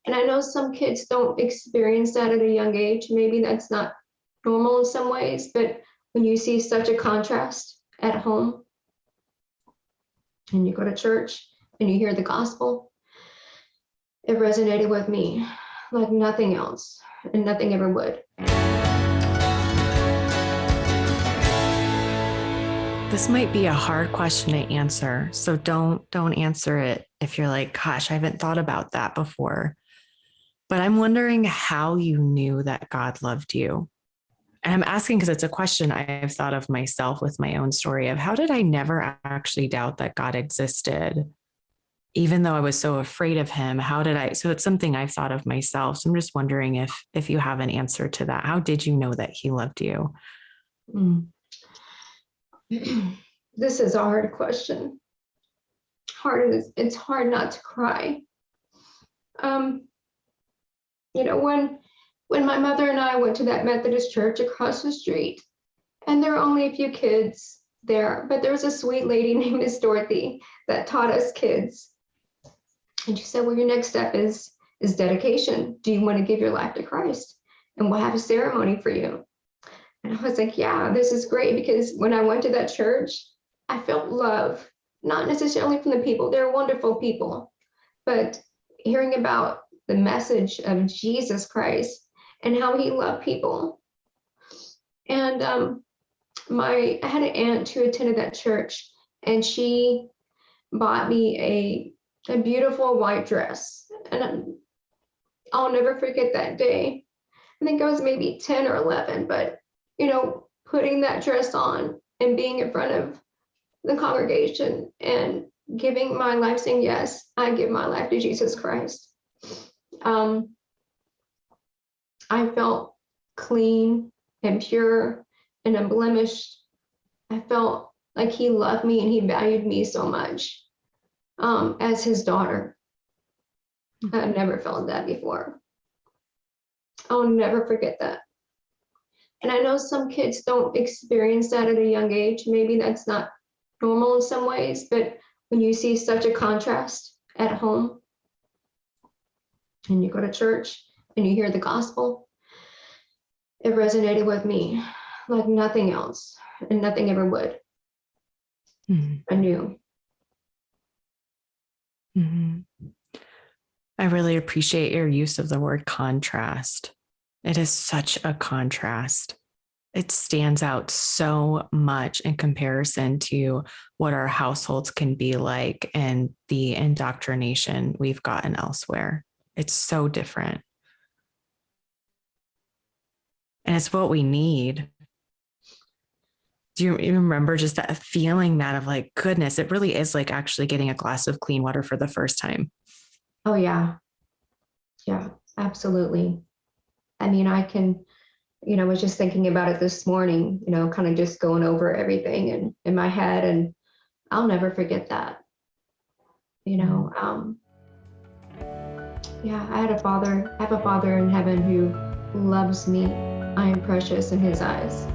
And I know some kids don't experience that at a young age. Maybe that's not normal in some ways, but when you see such a contrast at home and you go to church and you hear the gospel, it resonated with me like nothing else, and nothing ever would. This might be a hard question to answer, so don't answer it if you're like, gosh, I haven't thought about that before. But I'm wondering how you knew that God loved you. And I'm asking because it's a question I've thought of myself with my own story of how did I never actually doubt that God existed? Even though I was so afraid of him, how did I? So it's something I've thought of myself. So I'm just wondering if you have an answer to that. How did you know that he loved you? This is a hard question. It's hard not to cry. When my mother and I went to that Methodist church across the street, and there were only a few kids there, but there was a sweet lady named Miss Dorothy that taught us kids. And she said, well, your next step is dedication. Do you want to give your life to Christ? And we'll have a ceremony for you. And I was like, yeah, this is great, because when I went to that church, I felt love, not necessarily from the people. They're wonderful people, but hearing about the message of Jesus Christ and how he loved people. And I had an aunt who attended that church, and she bought me a beautiful white dress. And I'll never forget that day. I think I was maybe 10 or 11, but putting that dress on and being in front of the congregation and giving my life, saying, yes, I give my life to Jesus Christ. I felt clean and pure and unblemished. I felt like he loved me and he valued me so much as his daughter. I've never felt that before. I'll never forget that. And I know some kids don't experience that at a young age. Maybe that's not normal in some ways, but when you see such a contrast at home and you go to church and you hear the gospel, it resonated with me like nothing else, and nothing ever would. I knew. I really appreciate your use of the word contrast. It is such a contrast. It stands out so much in comparison to what our households can be like and the indoctrination we've gotten elsewhere. It's so different. And it's what we need. Do you remember just that feeling that of like, goodness, it really is like actually getting a glass of clean water for the first time? Oh, yeah. Yeah, absolutely. I mean, I was just thinking about it this morning, kind of just going over everything and in my head, and I'll never forget that. Yeah, I have a father in heaven who loves me. I am precious in his eyes.